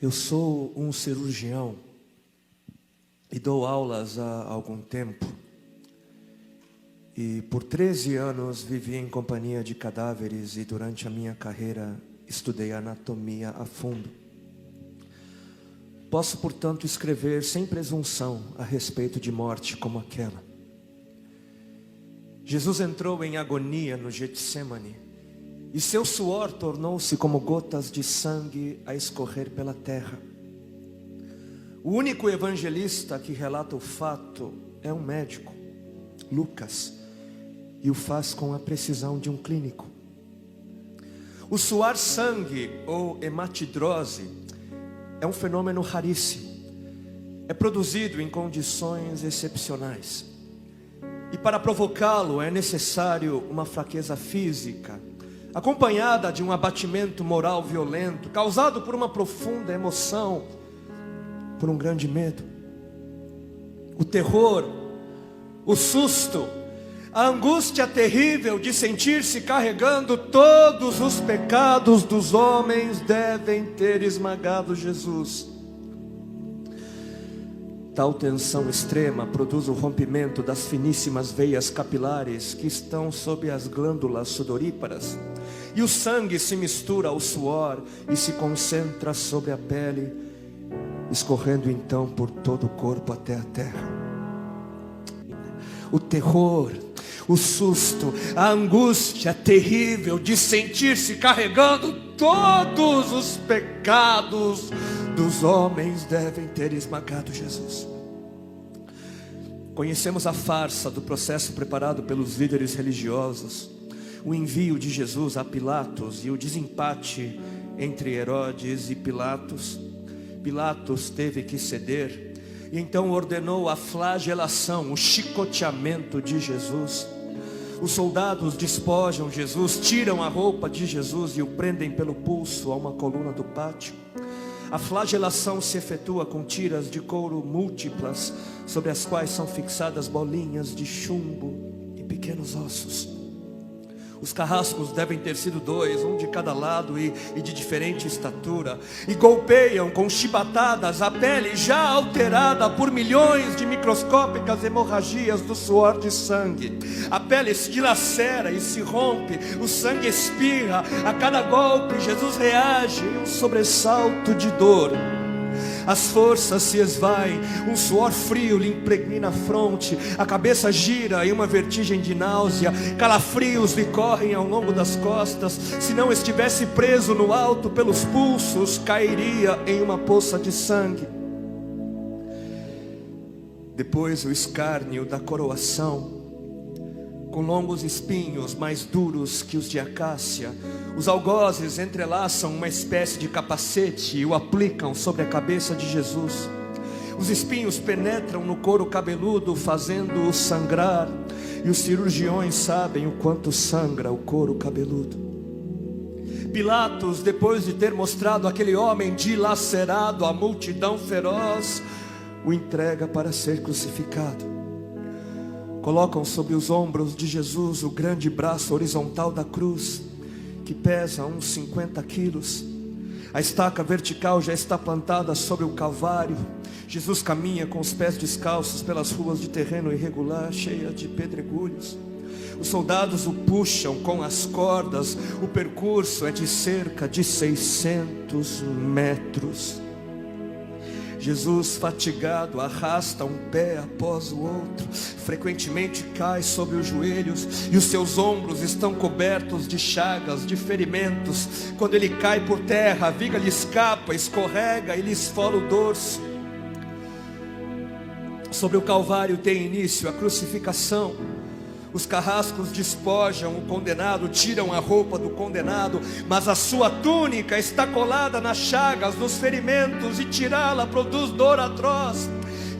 Eu sou um cirurgião e dou aulas há algum tempo. E por 13 anos vivi em companhia de cadáveres e durante a minha carreira estudei anatomia a fundo. Posso, portanto, escrever sem presunção a respeito de morte como aquela. Jesus entrou em agonia no Getsemane e seu suor tornou-se como gotas de sangue a escorrer pela terra. O único evangelista que relata o fato é um médico, Lucas, e o faz com a precisão de um clínico. O suar sangue ou hematidrose é um fenômeno raríssimo. É produzido em condições excepcionais. E para provocá-lo é necessário uma fraqueza física, acompanhada de um abatimento moral violento, causado por uma profunda emoção, por um grande medo. O terror, o susto, a angústia terrível de sentir-se carregando todos os pecados dos homens devem ter esmagado Jesus. Tal tensão extrema produz o rompimento das finíssimas veias capilares que estão sob as glândulas sudoríparas, e o sangue se mistura ao suor e se concentra sobre a pele, escorrendo então por todo o corpo até a terra. O terror, o susto, a angústia terrível de sentir-se carregando todos os pecados dos homens devem ter esmagado Jesus. Conhecemos a farsa do processo preparado pelos líderes religiosos, o envio de Jesus a Pilatos e o desempate entre Herodes e Pilatos. Pilatos teve que ceder e então ordenou a flagelação, o chicoteamento de Jesus. Os soldados despojam Jesus, tiram a roupa de Jesus e o prendem pelo pulso a uma coluna do pátio. A flagelação se efetua com tiras de couro múltiplas, sobre as quais são fixadas bolinhas de chumbo e pequenos ossos. Os carrascos devem ter sido 2, um de cada lado e de diferente estatura, e golpeiam com chibatadas a pele já alterada por milhões de microscópicas hemorragias do suor de sangue. A pele se dilacera e se rompe, o sangue espirra. A cada golpe Jesus reage em um sobressalto de dor. As forças se esvaem, um suor frio lhe impregna a fronte, a cabeça gira em uma vertigem de náusea, calafrios lhe correm ao longo das costas. Se não estivesse preso no alto pelos pulsos, cairia em uma poça de sangue. Depois o escárnio da coroação, com longos espinhos mais duros que os de acácia. Os algozes entrelaçam uma espécie de capacete e o aplicam sobre a cabeça de Jesus. Os espinhos penetram no couro cabeludo, fazendo-o sangrar, e os cirurgiões sabem o quanto sangra o couro cabeludo. Pilatos, depois de ter mostrado aquele homem dilacerado à multidão feroz, o entrega para ser crucificado. Colocam sobre os ombros de Jesus o grande braço horizontal da cruz, que pesa uns 50 quilos. A estaca vertical já está plantada sobre o Calvário. Jesus caminha com os pés descalços pelas ruas de terreno irregular, cheia de pedregulhos. Os soldados o puxam com as cordas. O percurso é de cerca de 600 metros. Jesus, fatigado, arrasta um pé após o outro, frequentemente cai sobre os joelhos e os seus ombros estão cobertos de chagas, de ferimentos. Quando ele cai por terra, a viga lhe escapa, escorrega e lhe esfola o dorso. Sobre o Calvário tem início a crucificação. Os carrascos despojam o condenado, tiram a roupa do condenado, mas a sua túnica está colada nas chagas, nos ferimentos, e tirá-la produz dor atroz.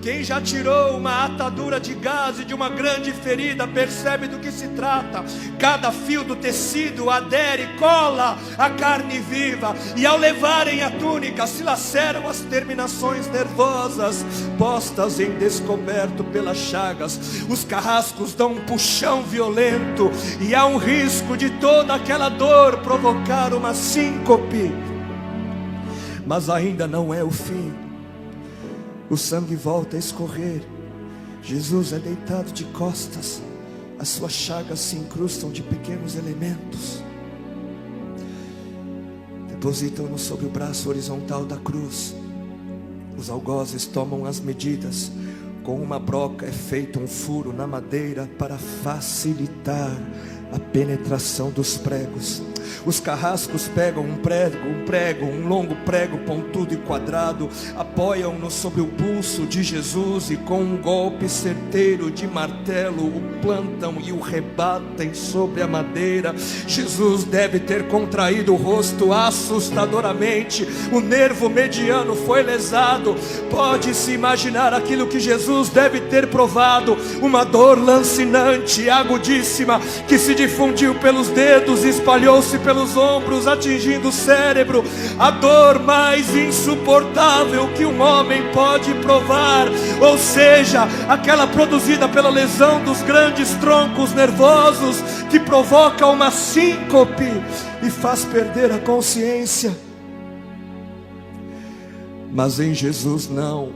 Quem já tirou uma atadura de gaze de uma grande ferida percebe do que se trata. Cada fio do tecido adere, cola a carne viva, e ao levarem a túnica se laceram as terminações nervosas postas em descoberto pelas chagas. Os carrascos dão um puxão violento e há um risco de toda aquela dor provocar uma síncope. mas ainda não é o fim. O sangue volta a escorrer. Jesus é deitado de costas. As suas chagas se incrustam de pequenos elementos. Depositam-no sobre o braço horizontal da cruz. Os algozes tomam as medidas. Com uma broca é feito um furo na madeira para facilitar a penetração dos pregos. Os carrascos pegam um longo prego pontudo e quadrado, apoiam-no sobre o pulso de Jesus e com um golpe certeiro de martelo o plantam e o rebatem sobre a madeira. Jesus deve ter contraído o rosto assustadoramente. O nervo mediano foi lesado. Pode-se imaginar aquilo que Jesus deve ter provado: uma dor lancinante, agudíssima, que se difundiu pelos dedos e espalhou-se pelos ombros, atingindo o cérebro. A dor mais insuportável que um homem pode provar, ou seja, aquela produzida pela lesão dos grandes troncos nervosos, que provoca uma síncope e faz perder a consciência. Mas em Jesus não.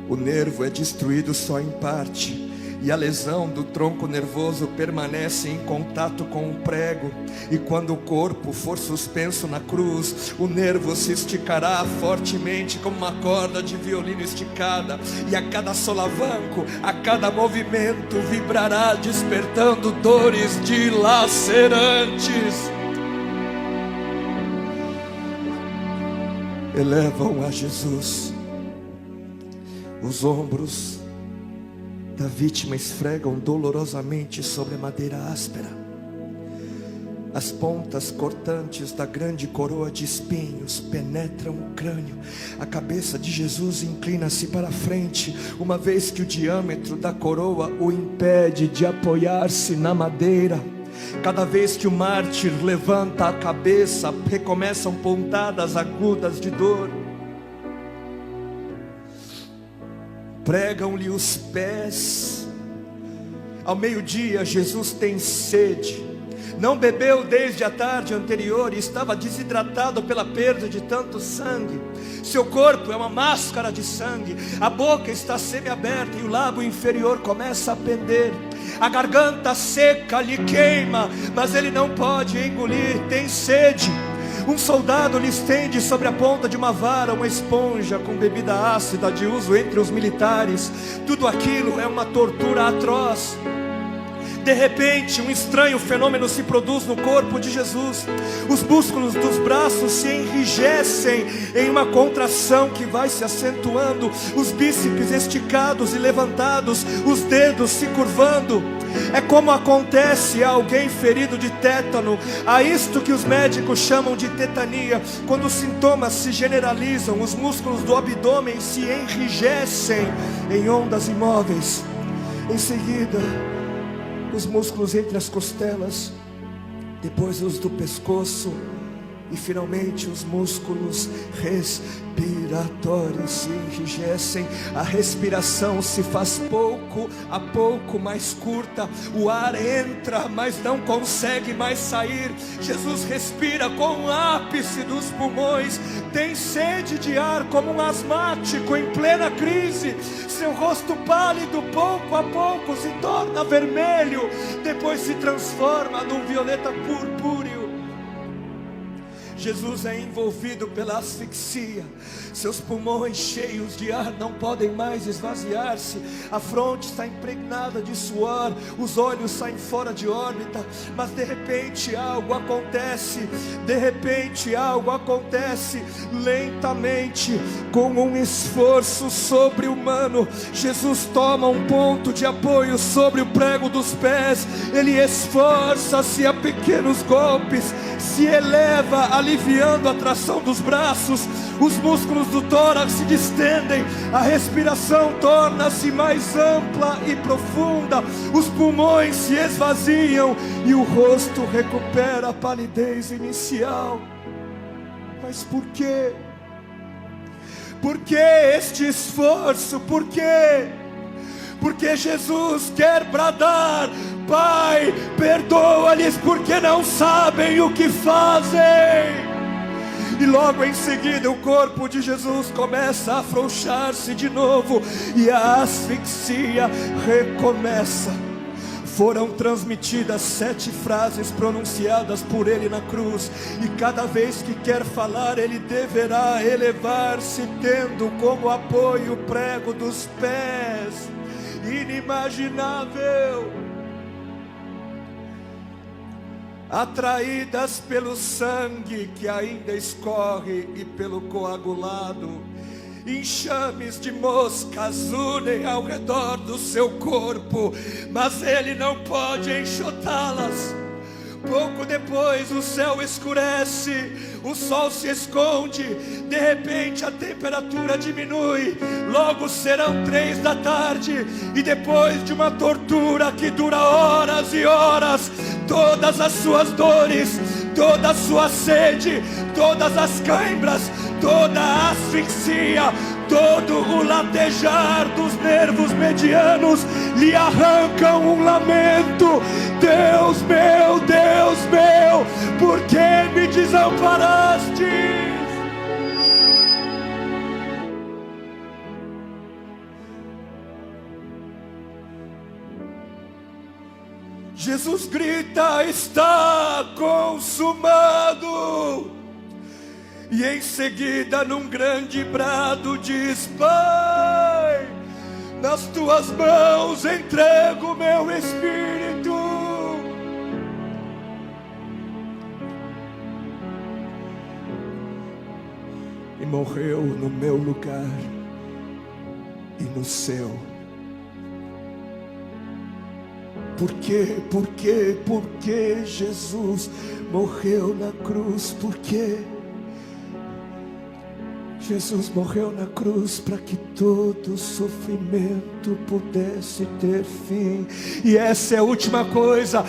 O nervo é destruído só em parte, e a lesão do tronco nervoso permanece em contato com o prego. E quando o corpo for suspenso na cruz, o nervo se esticará fortemente como uma corda de violino esticada, e a cada solavanco, a cada movimento, vibrará, despertando dores dilacerantes. Elevam a Jesus. Os ombros da vítima esfregam dolorosamente sobre a madeira áspera. As pontas cortantes da grande coroa de espinhos penetram o crânio. A cabeça de Jesus inclina-se para a frente, uma vez que o diâmetro da coroa o impede de apoiar-se na madeira. Cada vez que o mártir levanta a cabeça, recomeçam pontadas agudas de dor. Pregam-lhe os pés. Ao meio-dia, Jesus tem sede. Não bebeu desde a tarde anterior e estava desidratado pela perda de tanto sangue. Seu corpo é uma máscara de sangue. A boca está semiaberta e o lábio inferior começa a pender. A garganta seca lhe queima, mas ele não pode engolir, tem sede. Um soldado lhe estende sobre a ponta de uma vara uma esponja com bebida ácida de uso entre os militares. Tudo aquilo é uma tortura atroz. De repente, um estranho fenômeno se produz no corpo de Jesus. Os músculos dos braços se enrijecem em uma contração que vai se acentuando. Os bíceps esticados e levantados, os dedos se curvando. É como acontece a alguém ferido de tétano, a isto que os médicos chamam de tetania. Quando os sintomas se generalizam, os músculos do abdômen se enrijecem em ondas imóveis. Em seguida, os músculos entre as costelas, depois os do pescoço e finalmente os músculos respiratórios se enrijecem. A respiração se faz pouco a pouco mais curta. O ar entra, mas não consegue mais sair. Jesus respira com o ápice dos pulmões. Tem sede de ar como um asmático em plena crise. Seu rosto pálido pouco a pouco se torna vermelho, depois se transforma num violeta purpúreo. Jesus é envolvido pela asfixia. Seus pulmões cheios de ar não podem mais esvaziar-se. A fronte está impregnada de suor. Os olhos saem fora de órbita. Mas de repente algo acontece. De repente algo acontece. Lentamente, com um esforço sobre-humano, Jesus toma um ponto de apoio sobre o prego dos pés. Ele esforça-se a pequenos golpes. Se eleva, aliviando a tração dos braços. Os músculos do tórax se distendem. A respiração torna-se mais ampla e profunda. Os pulmões se esvaziam e o rosto recupera a palidez inicial. Mas por quê? Por que este esforço? Por quê? Porque Jesus quer bradar: Pai, perdoa-lhes porque não sabem o que fazem. E logo em seguida o corpo de Jesus começa a afrouxar-se de novo, e a asfixia recomeça. Foram transmitidas 7 frases pronunciadas por ele na cruz, e cada vez que quer falar, ele deverá elevar-se, tendo como apoio o prego dos pés. Inimaginável. Atraídas pelo sangue que ainda escorre e pelo coagulado, enxames de moscas unem ao redor do seu corpo, mas ele não pode enxotá-las. Pouco depois o céu escurece, o sol se esconde, de repente a temperatura diminui, logo serão 3 da tarde, e depois de uma tortura que dura horas e horas, todas as suas dores, toda a sua sede, todas as cãibras, toda a asfixia, todo o latejar dos nervos medianos lhe arrancam um lamento: Deus meu, por que me desamparaste? Jesus grita: está consumado. E em seguida, num grande brado, diz: Pai, nas tuas mãos entrego meu espírito. E morreu no meu lugar e no seu. Por que Jesus morreu na cruz? Por quê? Jesus morreu na cruz para que todo sofrimento pudesse ter fim. E essa é a última coisa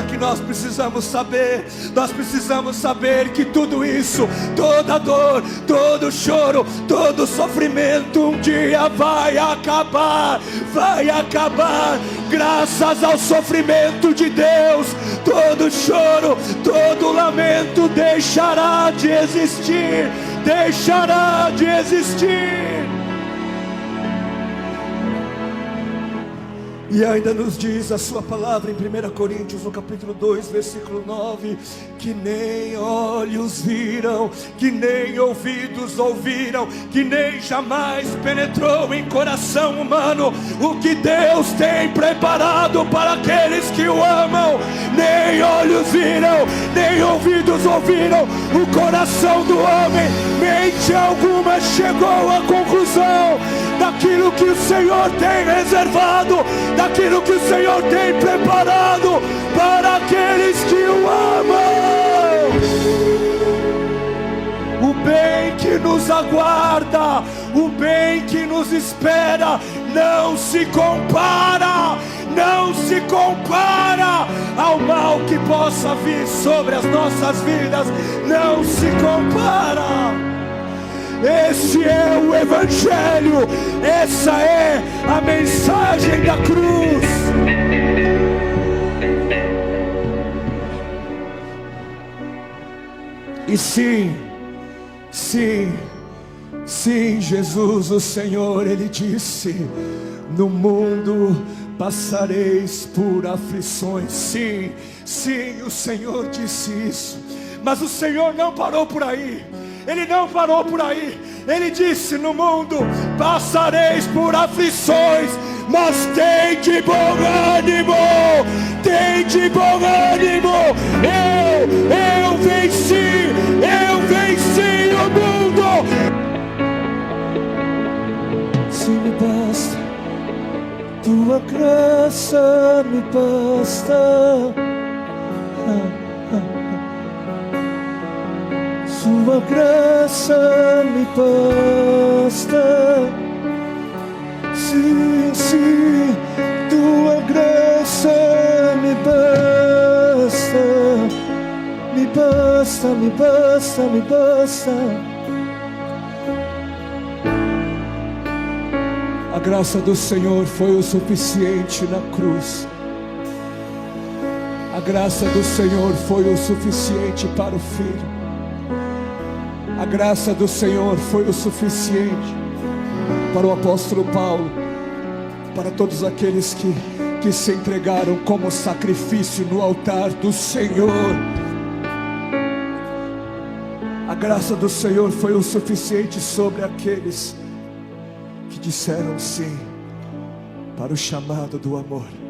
que nós precisamos saber. Nós precisamos saber que tudo isso, toda dor, todo choro, todo sofrimento um dia vai acabar. Graças ao sofrimento de Deus, todo choro, todo lamento deixará de existir. E ainda nos diz a sua palavra em 1 Coríntios, no capítulo 2, versículo 9, que nem olhos viram, que nem ouvidos ouviram, que nem jamais penetrou em coração humano o que Deus tem preparado para aqueles que o amam. Nem olhos viram, nem ouvidos ouviram, o coração do homem, mente alguma chegou à conclusão daquilo que o Senhor tem reservado, daquilo que o Senhor tem preparado para aqueles que o amam. O bem que nos aguarda, o bem que nos espera, não se compara ao mal que possa vir sobre as nossas vidas, não se compara. Esse é o Evangelho, essa é a mensagem da cruz. E sim, Jesus, o Senhor, Ele disse: no mundo passareis por aflições. Sim, o Senhor disse isso, mas o Senhor não parou por aí. Ele não parou por aí. Ele disse: no mundo passareis por aflições, mas tem de bom ânimo. Eu venci o mundo. Se me basta tua graça, me basta. Sua graça me basta. Sim, tua graça me basta. A graça do Senhor foi o suficiente na cruz. A graça do Senhor foi o suficiente para o Filho. A graça do Senhor foi o suficiente para o apóstolo Paulo, para todos aqueles que se entregaram como sacrifício no altar do Senhor. A graça do Senhor foi o suficiente sobre aqueles que disseram sim para o chamado do amor.